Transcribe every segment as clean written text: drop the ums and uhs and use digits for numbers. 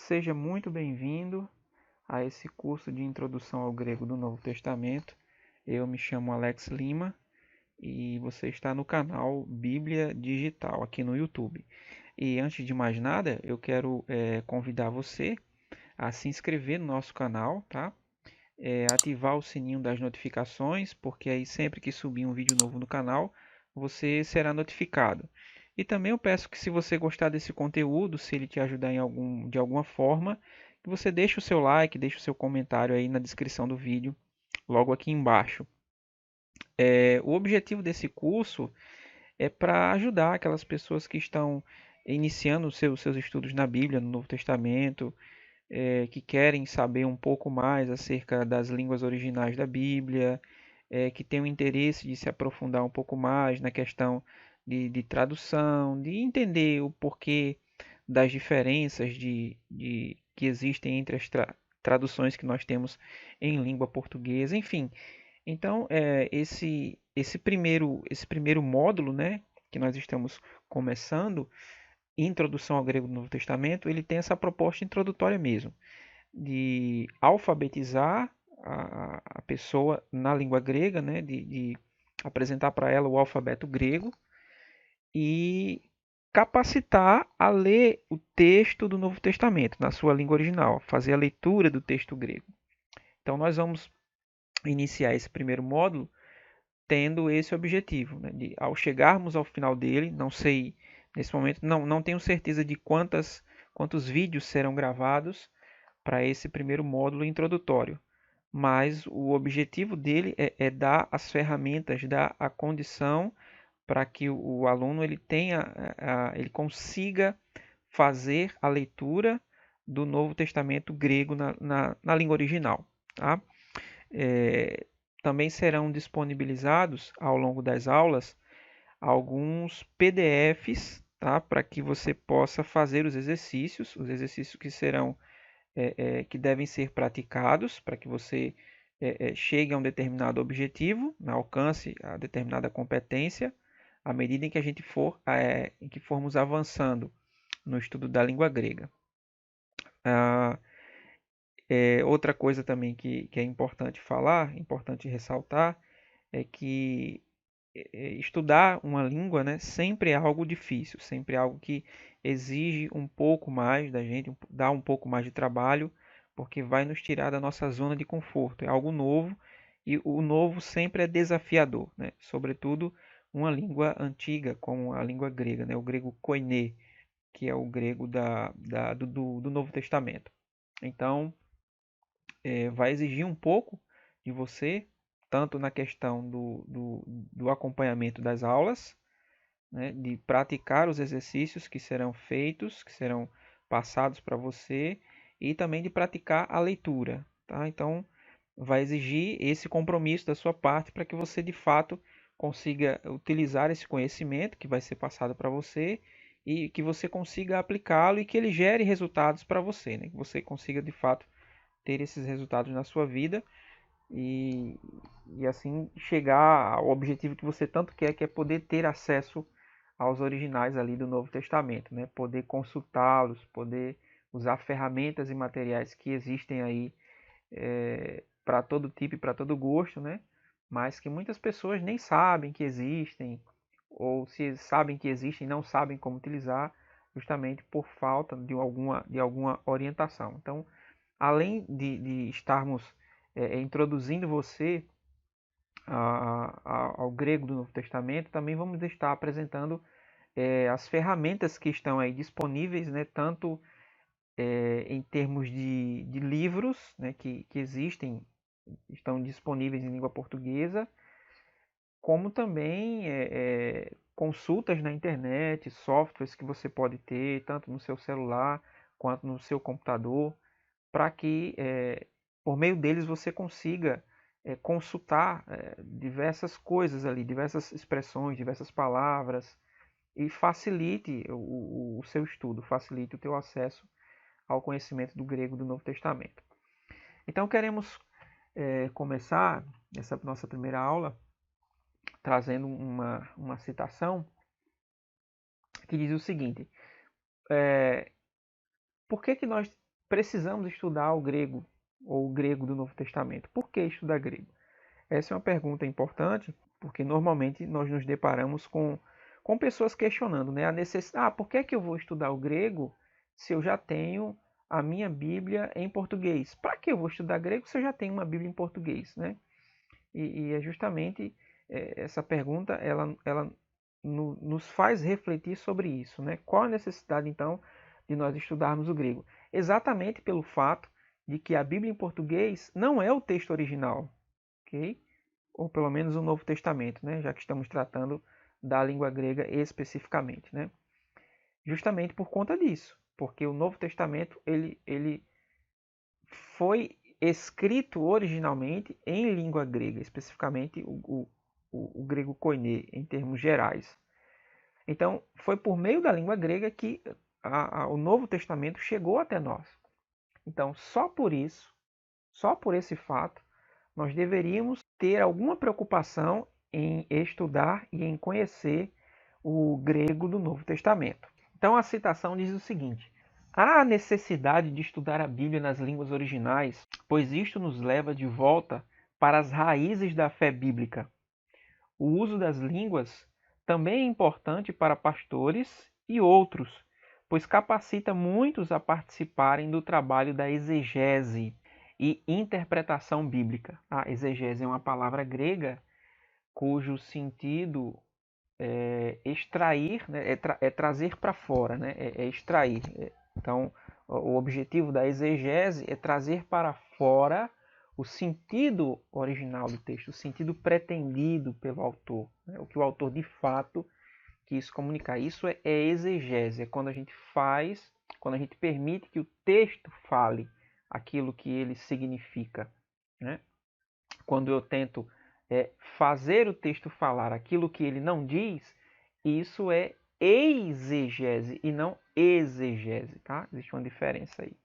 Seja muito bem-vindo a esse curso de Introdução ao Grego do Novo Testamento. Eu me chamo Alex Lima e você está no canal Bíblia Digital aqui no YouTube. E antes de mais nada, eu quero convidar você a se inscrever no nosso canal, tá? Ativar o sininho das notificações, porque aí sempre que subir um vídeo novo no canal, você será notificado. E também eu peço que, se você gostar desse conteúdo, se ele te ajudar de alguma forma, que você deixe o seu like, deixe o seu comentário aí na descrição do vídeo, logo aqui embaixo. O objetivo desse curso é para ajudar aquelas pessoas que estão iniciando seus estudos na Bíblia, no Novo Testamento, que querem saber um pouco mais acerca das línguas originais da Bíblia, que têm o interesse de se aprofundar um pouco mais na questão de tradução, de entender o porquê das diferenças que existem entre as traduções que nós temos em língua portuguesa, enfim. Então, esse primeiro módulo, né, que nós estamos começando, Introdução ao Grego do Novo Testamento, ele tem essa proposta introdutória mesmo, de alfabetizar a pessoa na língua grega, né, de apresentar para ela o alfabeto grego e capacitar a ler o texto do Novo Testamento na sua língua original, fazer a leitura do texto grego. Então nós vamos iniciar esse primeiro módulo tendo esse objetivo, né, de, ao chegarmos ao final dele, não sei nesse momento, não tenho certeza de quantos vídeos serão gravados para esse primeiro módulo introdutório, mas o objetivo dele é dar as ferramentas, dar a condição para que o aluno ele tenha, ele consiga fazer a leitura do Novo Testamento grego na língua original. Tá? É, também serão disponibilizados ao longo das aulas alguns PDFs, tá? Para que você possa fazer os exercícios que serão que devem ser praticados para que você chegue a um determinado objetivo, alcance a determinada competência, à medida em que a gente em que formos avançando no estudo da língua grega. Ah, outra coisa também que é importante falar, importante ressaltar, é que estudar uma língua, né, sempre é algo difícil, sempre é algo que exige um pouco mais da gente, dá um pouco mais de trabalho, porque vai nos tirar da nossa zona de conforto. É algo novo e o novo sempre é desafiador, né? Sobretudo uma língua antiga como a língua grega, né? O grego koiné, que é o grego do Novo Testamento. Então, vai exigir um pouco de você, tanto na questão do acompanhamento das aulas, né, de praticar os exercícios que serão feitos, que serão passados para você, e também de praticar a leitura. Tá? Então, vai exigir esse compromisso da sua parte para que você, de fato, consiga utilizar esse conhecimento que vai ser passado para você e que você consiga aplicá-lo e que ele gere resultados para você, né? Que você consiga, de fato, ter esses resultados na sua vida e, e assim chegar ao objetivo que você tanto quer, que é poder ter acesso aos originais ali do Novo Testamento, né? Poder consultá-los, poder usar ferramentas e materiais que existem aí para todo tipo e para todo gosto, né? Mas que muitas pessoas nem sabem que existem, ou se sabem que existem, não sabem como utilizar, justamente por falta de alguma orientação. Então, além de estarmos introduzindo você ao grego do Novo Testamento, também vamos estar apresentando as ferramentas que estão aí disponíveis, né, tanto em termos de livros, né, que existem, estão disponíveis em língua portuguesa, como também consultas na internet, softwares que você pode ter, tanto no seu celular quanto no seu computador, para que por meio deles você consiga consultar diversas coisas ali, diversas expressões, diversas palavras e facilite o seu estudo, facilite o teu acesso ao conhecimento do grego do Novo Testamento. Então queremos começar essa nossa primeira aula trazendo uma citação que diz o seguinte: por que nós precisamos estudar o grego, ou o grego do Novo Testamento? Por que estudar grego? Essa é uma pergunta importante, porque normalmente nós nos deparamos com pessoas questionando, né, a necessidade. Por que é que eu vou estudar o grego se eu já tenho a minha Bíblia em português? Para que eu vou estudar grego se eu já tenho uma Bíblia em português, né? E é justamente essa pergunta, ela nos faz refletir sobre isso, né? Qual a necessidade, então, de nós estudarmos o grego? Exatamente pelo fato de que a Bíblia em português não é o texto original, ok? Ou pelo menos o Novo Testamento, né? Já que estamos tratando da língua grega especificamente, né? Justamente por conta disso, porque o Novo Testamento ele foi escrito originalmente em língua grega, especificamente o grego koiné, em termos gerais. Então, foi por meio da língua grega que o Novo Testamento chegou até nós. Então, só por isso, só por esse fato, nós deveríamos ter alguma preocupação em estudar e em conhecer o grego do Novo Testamento. Então, a citação diz o seguinte: há necessidade de estudar a Bíblia nas línguas originais, pois isto nos leva de volta para as raízes da fé bíblica. O uso das línguas também é importante para pastores e outros, pois capacita muitos a participarem do trabalho da exegese e interpretação bíblica. A exegese é uma palavra grega cujo sentido é extrair, né, trazer para fora, né, é extrair. Então, o objetivo da exegese é trazer para fora o sentido original do texto, o sentido pretendido pelo autor, né, o que o autor de fato quis comunicar. Isso é exegese, é quando a gente faz, quando a gente permite que o texto fale aquilo que ele significa, né? Quando eu tento fazer o texto falar aquilo que ele não diz, isso é exegese e não exegese, tá? Existe uma diferença aí.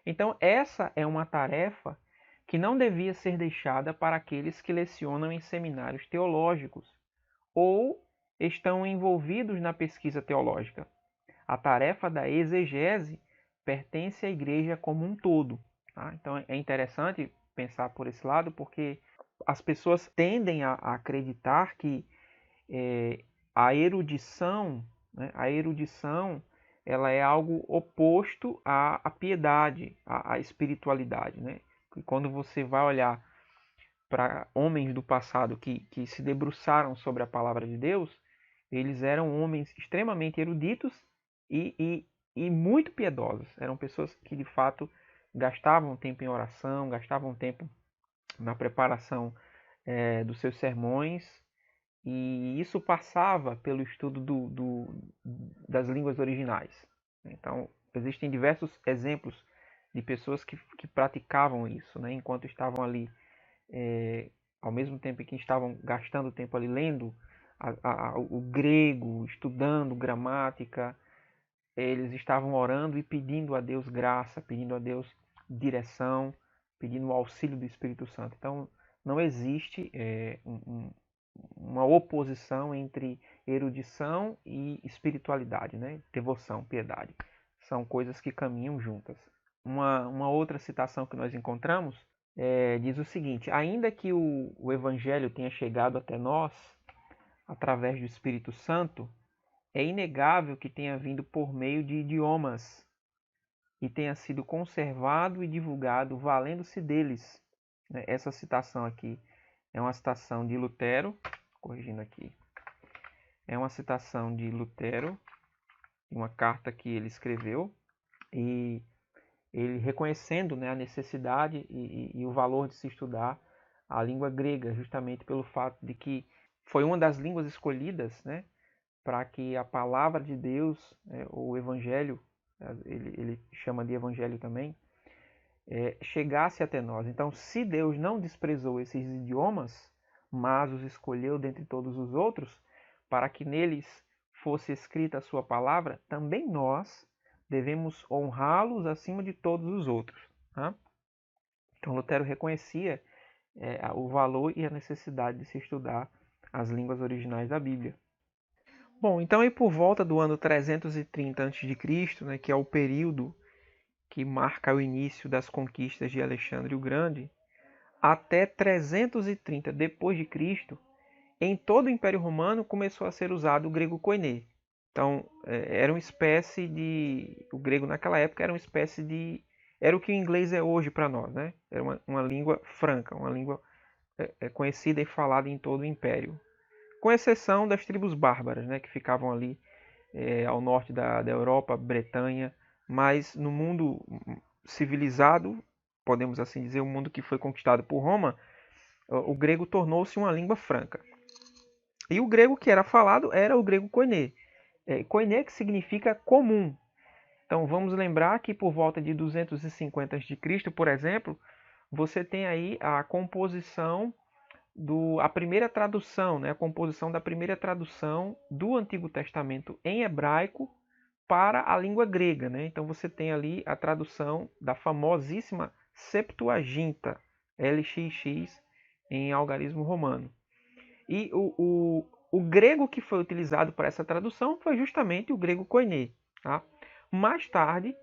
Então, essa é uma tarefa que não devia ser deixada para aqueles que lecionam em seminários teológicos ou estão envolvidos na pesquisa teológica. A tarefa da exegese pertence à igreja como um todo. Tá? Então, é interessante pensar por esse lado, porque as pessoas tendem a acreditar que a erudição, né, ela é algo oposto à piedade, à espiritualidade. Né? E quando você vai olhar para homens do passado que se debruçaram sobre a palavra de Deus, eles eram homens extremamente eruditos e muito piedosos. Eram pessoas que de fato gastavam tempo em oração, gastavam tempo na preparação dos seus sermões, e isso passava pelo estudo das línguas originais. Então, existem diversos exemplos de pessoas que praticavam isso, né, enquanto estavam ali, ao mesmo tempo que estavam gastando tempo ali lendo o grego, estudando gramática, eles estavam orando e pedindo a Deus graça, pedindo a Deus direção, pedindo o auxílio do Espírito Santo. Então, não existe uma oposição entre erudição e espiritualidade, né? Devoção, piedade. São coisas que caminham juntas. Uma outra citação que nós encontramos diz o seguinte: ainda que o Evangelho tenha chegado até nós através do Espírito Santo, é inegável que tenha vindo por meio de idiomas e tenha sido conservado e divulgado valendo-se deles. Essa citação aqui é uma citação de Lutero, corrigindo aqui, é uma citação de Lutero, uma carta que ele escreveu, e ele reconhecendo, né, a necessidade e o valor de se estudar a língua grega, justamente pelo fato de que foi uma das línguas escolhidas, né, para que a palavra de Deus, o Evangelho, ele chama de Evangelho também, chegasse até nós. Então, se Deus não desprezou esses idiomas, mas os escolheu dentre todos os outros, para que neles fosse escrita a sua palavra, também nós devemos honrá-los acima de todos os outros. Tá? Então, Lutero reconhecia o valor e a necessidade de se estudar as línguas originais da Bíblia. Bom, então aí por volta do ano 330 a.C., né, que é o período que marca o início das conquistas de Alexandre o Grande, até 330 depois de Cristo, em todo o Império Romano começou a ser usado o grego koiné. Então, era uma espécie de... O grego naquela época era uma espécie de... Era o que o inglês é hoje para nós, né? Era uma língua franca, uma língua conhecida e falada em todo o Império. Com exceção das tribos bárbaras, né? Que ficavam ali ao norte da Europa, Bretanha. Mas no mundo civilizado, podemos assim dizer, o mundo que foi conquistado por Roma, o grego tornou-se uma língua franca. E o grego que era falado era o grego koiné. Koiné que significa comum. Então vamos lembrar que por volta de 250 a.C., por exemplo, você tem aí a composição a primeira tradução, né? A composição da primeira tradução do Antigo Testamento em hebraico para a língua grega, né? Então você tem ali a tradução da famosíssima Septuaginta, LXX, em algarismo romano. E o grego que foi utilizado para essa tradução foi justamente o grego koiné. Tá? Mais tarde,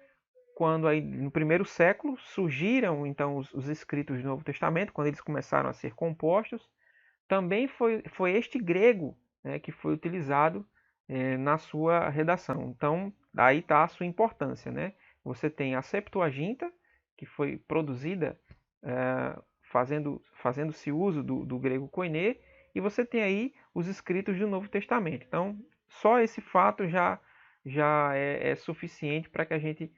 quando aí, no primeiro século surgiram então os escritos do Novo Testamento, quando eles começaram a ser compostos, também foi este grego, né, que foi utilizado na sua redação. Então, aí está a sua importância. Né? Você tem a Septuaginta, que foi produzida fazendo-se uso do grego koiné, e você tem aí os escritos do Novo Testamento. Então, só esse fato já é suficiente para que a gente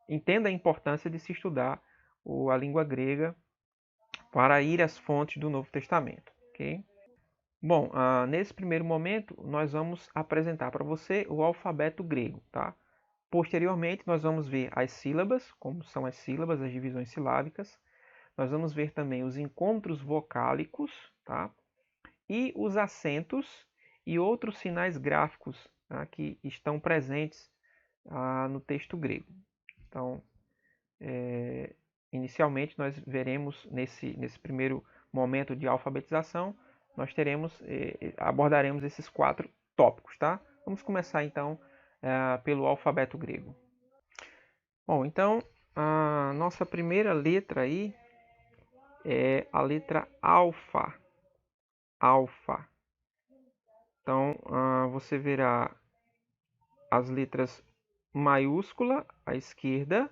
entenda a importância de se estudar a língua grega para ir às fontes do Novo Testamento. Okay? Bom, nesse primeiro momento, nós vamos apresentar para você o alfabeto grego. Tá? Posteriormente, nós vamos ver as sílabas, como são as sílabas, as divisões silábicas. Nós vamos ver também os encontros vocálicos, tá? E os acentos e outros sinais gráficos, tá? Que estão presentes no texto grego. Então, inicialmente, nós veremos nesse primeiro momento de alfabetização, nós abordaremos esses 4 tópicos, tá? Vamos começar então pelo alfabeto grego. Bom, então a nossa primeira letra aí é a letra alfa. Alfa. Então você verá as letras maiúscula à esquerda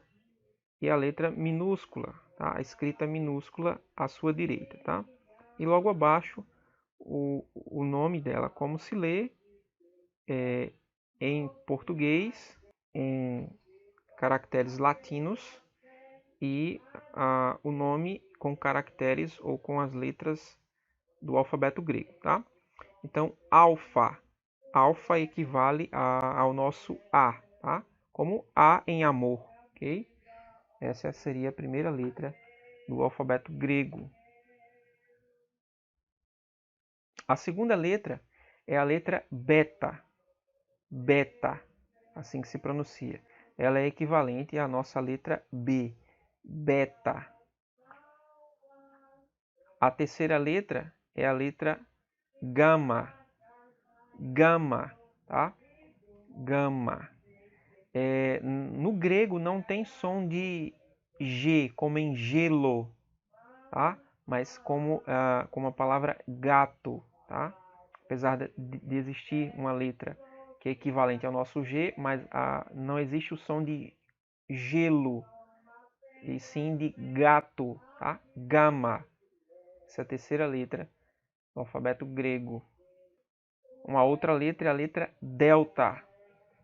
e a letra minúscula, tá? A escrita minúscula à sua direita, tá? E logo abaixo o nome dela, como se lê em português, em caracteres latinos, e o nome com caracteres ou com as letras do alfabeto grego, tá? Então, alfa. Alfa equivale ao nosso A, tá? Como A em amor, ok? Essa seria a primeira letra do alfabeto grego. A segunda letra é a letra beta. Beta, assim que se pronuncia. Ela é equivalente à nossa letra B. Beta. A terceira letra é a letra gama. Gama, tá? Gama. No grego não tem som de G, como em gelo, tá? Mas como a palavra gato, tá? Apesar de existir uma letra que é equivalente ao nosso G, mas não existe o som de gelo, e sim de gato, tá? Gama. Essa é a terceira letra do alfabeto grego. Uma outra letra é a letra delta.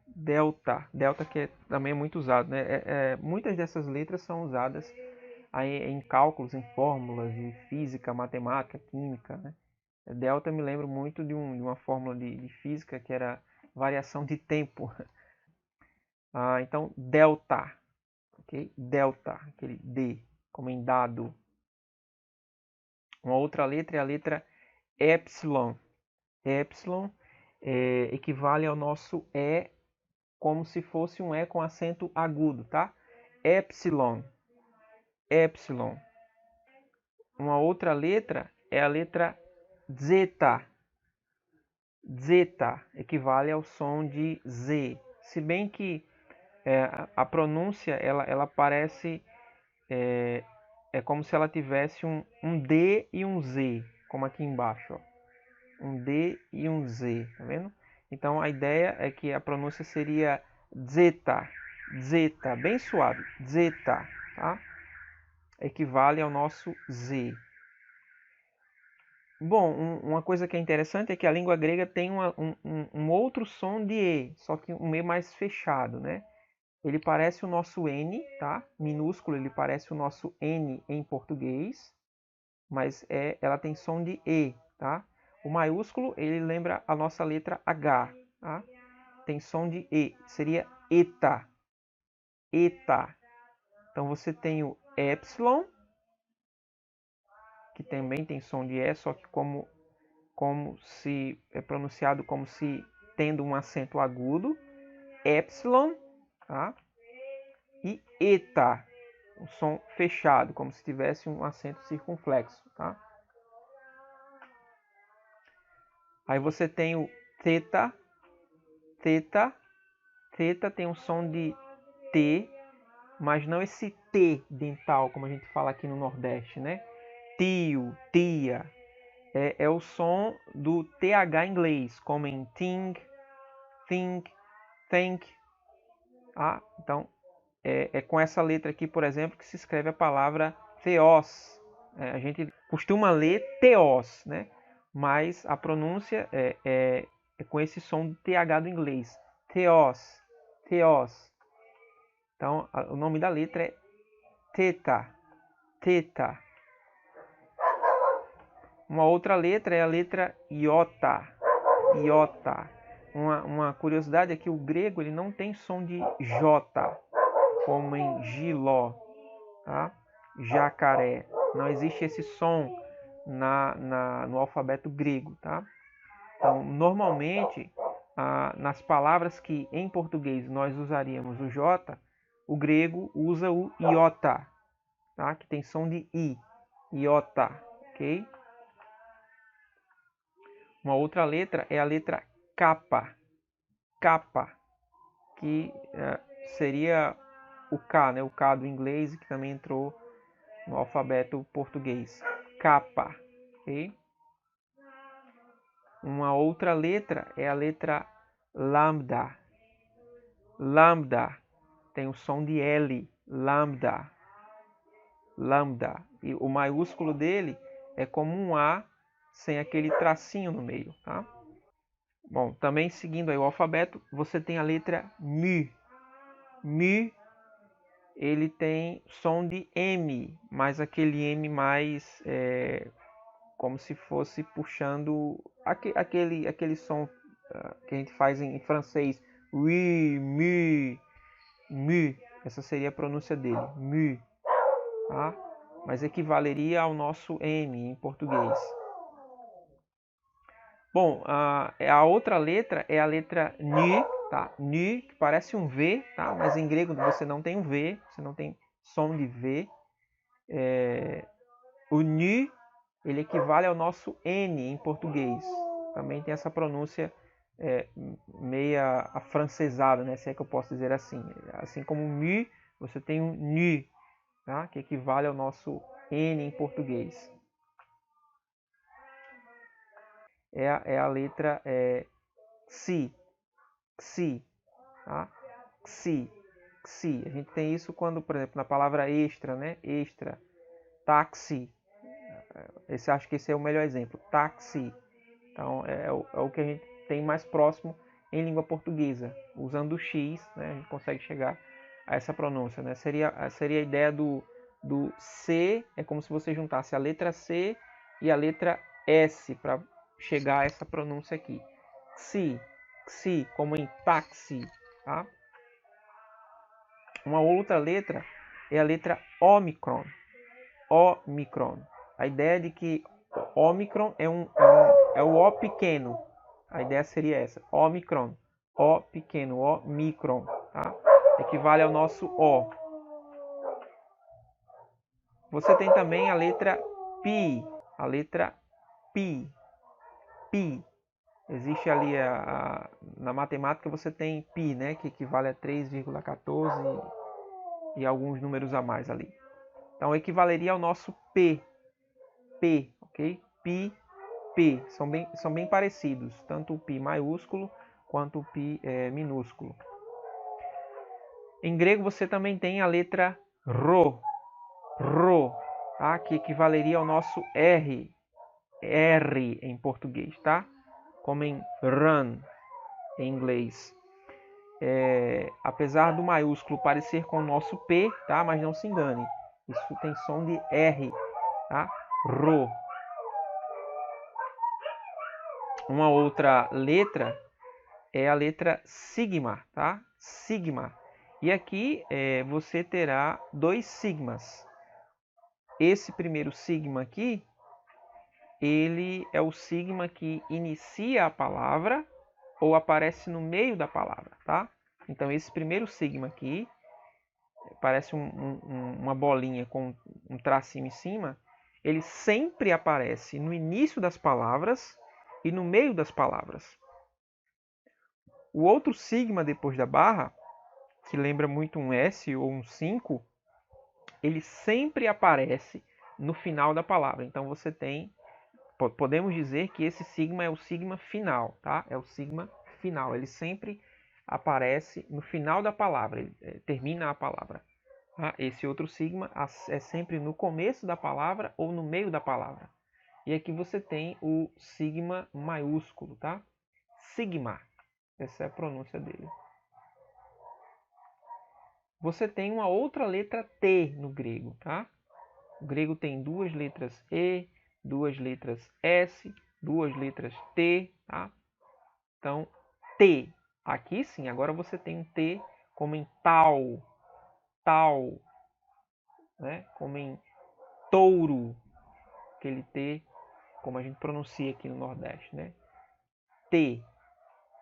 Delta. Delta que também é muito usado, né? Muitas dessas letras são usadas em cálculos, em fórmulas de física, matemática, química, né? Delta me lembra muito de uma fórmula de física que era variação de tempo. Então, delta. Okay? Delta, aquele D, como em dado. Uma outra letra é a letra epsilon. Epsilon equivale ao nosso E, como se fosse um E com acento agudo, tá? Epsilon. Epsilon. Uma outra letra é a letra zeta. Zeta equivale ao som de Z. Se bem que a pronúncia ela parece é como se ela tivesse um D e um Z, como aqui embaixo, ó. Um D e um Z, tá vendo? Então a ideia é que a pronúncia seria zeta, zeta, bem suave, zeta, tá? Equivale ao nosso Z. Bom, uma coisa que é interessante é que a língua grega tem um outro som de E, só que um E mais fechado, né? Ele parece o nosso N, tá? Minúsculo, ele parece o nosso N em português, mas ela tem som de E, tá? O maiúsculo, ele lembra a nossa letra H, tá? Tem som de E, seria eta, eta. Então você tem o epsilon, que também tem som de E, só que como se é pronunciado como se tendo um acento agudo, epsilon, tá? E eta, um som fechado, como se tivesse um acento circunflexo, tá? Aí você tem o theta, theta, theta tem um som de T, mas não esse T dental, como a gente fala aqui no Nordeste, né? Tio, tia. É o som do TH em inglês, como em think, think, think. Ah, então, é com essa letra aqui, por exemplo, que se escreve a palavra theos. A gente costuma ler theos, né? Mas a pronúncia é com esse som do TH do inglês. Theos, theos. Então, o nome da letra é theta, theta. Uma outra letra é a letra iota, iota. Uma curiosidade é que o grego ele não tem som de J, como em giló, tá? Jacaré. Não existe esse som no alfabeto grego, tá? Então, normalmente, nas palavras que em português nós usaríamos o J, o grego usa o iota, tá? Que tem som de I, iota, ok? Uma outra letra é a letra kappa, kappa, que seria o K, né? O K do inglês, que também entrou no alfabeto português. Kappa, ok? Uma outra letra é a letra lambda. Lambda tem o som de L, lambda, lambda. E o maiúsculo dele é como um A sem aquele tracinho no meio, tá? Bom, também seguindo aí o alfabeto, você tem a letra Mi. Mi, ele tem som de M, mas aquele M mais como se fosse puxando aquele som que a gente faz em francês. Oui, mi, mi. Essa seria a pronúncia dele, mi, tá? Mas equivaleria ao nosso M em português. Bom, a outra letra é a letra N, tá? N, que parece um V, tá? Mas em grego você não tem um V, você não tem som de V. O N, ele equivale ao nosso N em português. Também tem essa pronúncia meia afrancesada, né? Se é que eu posso dizer assim. Assim como o Mi, você tem um N, tá? Que equivale ao nosso N em português. É a letra Xi, Xi, tá? Xi, Xi. A gente tem isso quando, por exemplo, na palavra extra, né? Extra, táxi. Acho que esse é o melhor exemplo. Táxi. Então, é o que a gente tem mais próximo em língua portuguesa. Usando o X, né? A gente consegue chegar a essa pronúncia, né? Seria a ideia do C, é como se você juntasse a letra C e a letra S para chegar a essa pronúncia aqui. Xi, xi, como em táxi, tá? Uma outra letra é a letra Ômicron. Ômicron. A ideia é de que Ômicron é o O pequeno. A ideia seria essa. Ômicron. O pequeno. Ômicron. Tá? Equivale ao nosso O. Você tem também a letra Pi. A letra Pi. Pi. Existe ali na matemática você tem π, né, que equivale a 3,14 e alguns números a mais ali. Então equivaleria ao nosso P, ok? Pi, P, são bem parecidos, tanto o π maiúsculo quanto o π minúsculo. Em grego você também tem a letra Rho, tá? Que equivaleria ao nosso R em português, tá? Como em run em inglês. Apesar do maiúsculo parecer com o nosso P, tá? Mas não se engane, isso tem som de R, tá? Rho. Uma outra letra é a letra sigma, tá? Sigma. E aqui você terá dois sigmas. Esse primeiro sigma aqui, ele é o sigma que inicia a palavra ou aparece no meio da palavra, tá? Então esse primeiro sigma aqui, parece uma bolinha com um tracinho em cima, ele sempre aparece no início das palavras e no meio das palavras. O outro sigma depois da barra, que lembra muito um S ou um 5, ele sempre aparece no final da palavra. Então você tem, podemos dizer que esse sigma é o sigma final, tá? É o sigma final. Ele sempre aparece no final da palavra, ele termina a palavra. Tá? Esse outro sigma é sempre no começo da palavra ou no meio da palavra. E aqui você tem o sigma maiúsculo, tá? Sigma. Essa é a pronúncia dele. Você tem uma outra letra T no grego, tá? O grego tem duas letras E, duas letras S, duas letras T, tá? Então, T. Aqui sim, agora você tem um T como em tal, né? Como em touro, aquele T, como a gente pronuncia aqui no Nordeste, né? T,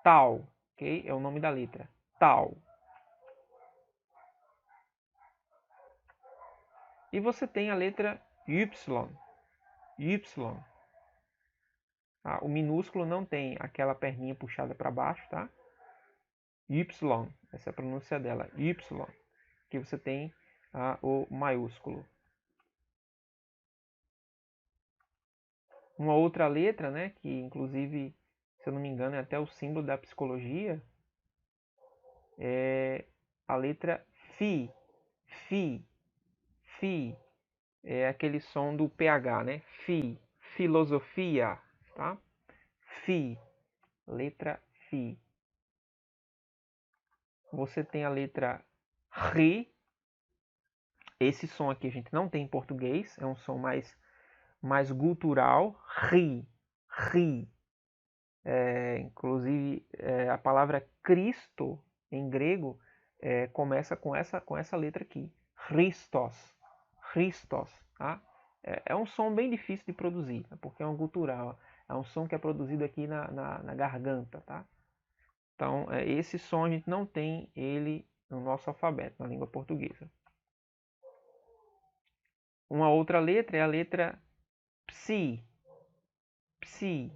tal, ok? É o nome da letra, tal. E você tem a letra Y, Y. Tá? O minúsculo não tem aquela perninha puxada para baixo, tá? Y, essa é a pronúncia dela, Y. Que você tem o maiúsculo. Uma outra letra, né, que inclusive, se eu não me engano, é até o símbolo da psicologia, é a letra Fi. Fi. Fi. É aquele som do PH, né? Fi. Filosofia, tá? Fi. Letra Fi. Você tem a letra Ri. Esse som aqui a gente não tem em português, é um som mais gutural. Ri. Ri. Inclusive, a palavra Cristo em grego começa com essa letra aqui. Christos. Christos. Tá? É um som bem difícil de produzir, tá? Porque é um gutural. É um som que é produzido aqui na garganta. Tá? Então, esse som a gente não tem ele no nosso alfabeto, na língua portuguesa. Uma outra letra é a letra Psi. Psi.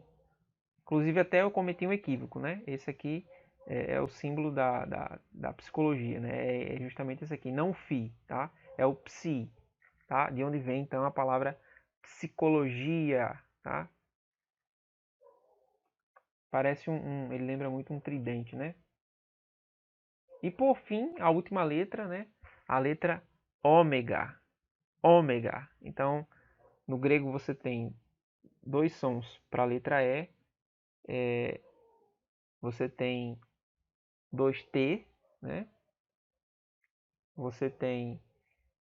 Inclusive até eu cometi um equívoco, né? Esse aqui é o símbolo da psicologia, né? É justamente esse aqui, não Fi, tá? É o Psi, tá? De onde vem então a palavra psicologia, tá? Parece ele lembra muito um tridente, né? E por fim, a última letra, né? A letra ômega. Ômega. Então, no grego você tem dois sons para a letra E. Você tem dois T, né? Você tem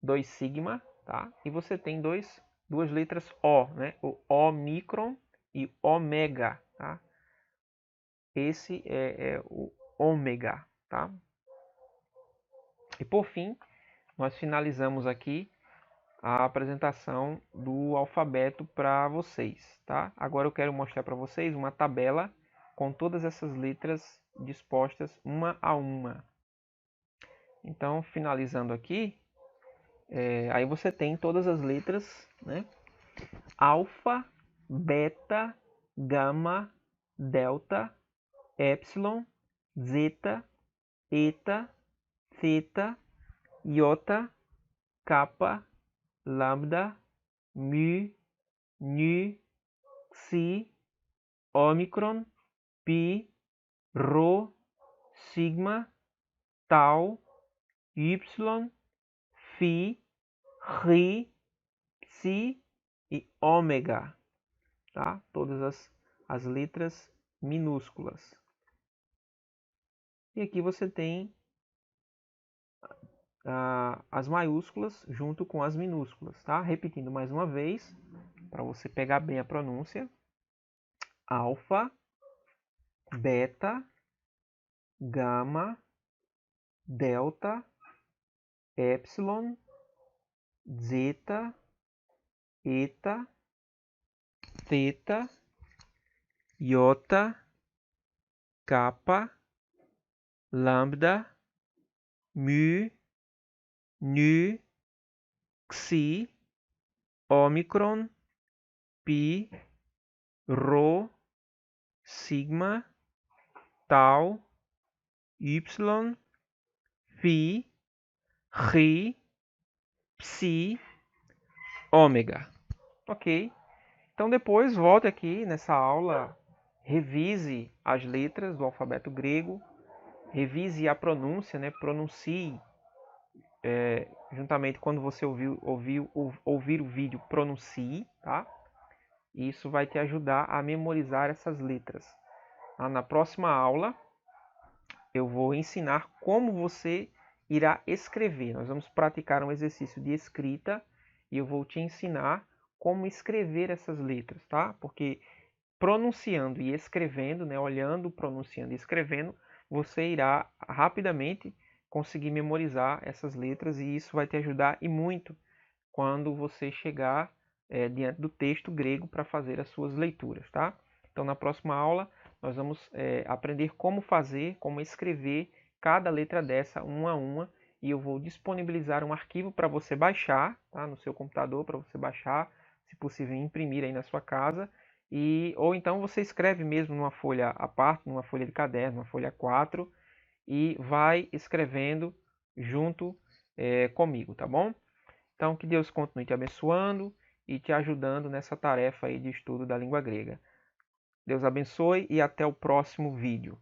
dois sigma, tá? E você tem duas letras O, né? O Omicron e ômega, tá? Esse é o ômega, tá? E por fim, nós finalizamos aqui a apresentação do alfabeto para vocês, tá? Agora eu quero mostrar para vocês uma tabela com todas essas letras dispostas uma a uma. Então, finalizando aqui, aí você tem todas as letras, né? Alfa, beta, gama, delta, epsilon, zeta, eta, theta, iota, kappa, lambda, mu, nu, xi, ômicron, pi, rho, sigma, tau, y, phi, ri, psi e ômega, tá? Todas as letras minúsculas. E aqui você tem as maiúsculas junto com as minúsculas, tá? Repetindo mais uma vez, para você pegar bem a pronúncia. Alfa, beta, gama, delta, epsilon, zeta, eta, theta, iota, kappa, lambda, mu, nu, xi, ômicron, pi, rho, sigma, tau, y, phi, ri, psi, ômega. Ok? Então depois volte aqui nessa aula, revise as letras do alfabeto grego, revise a pronúncia, né? Pronuncie juntamente quando você ouvir o vídeo, pronuncie, tá? Isso vai te ajudar a memorizar essas letras. Na próxima aula, eu vou ensinar como você irá escrever. Nós vamos praticar um exercício de escrita e eu vou te ensinar como escrever essas letras, tá? Porque pronunciando e escrevendo, né, olhando, pronunciando e escrevendo, você irá rapidamente conseguir memorizar essas letras e isso vai te ajudar e muito quando você chegar diante do texto grego para fazer as suas leituras, tá? Então, na próxima aula, nós vamos aprender como fazer, como escrever cada letra dessa uma a uma e eu vou disponibilizar um arquivo para você baixar, tá? No seu computador, para você baixar, se possível imprimir aí na sua casa, ou então você escreve mesmo numa folha à parte, numa folha de caderno, numa folha 4, e vai escrevendo junto comigo, tá bom? Então, que Deus continue te abençoando e te ajudando nessa tarefa aí de estudo da língua grega. Deus abençoe e até o próximo vídeo.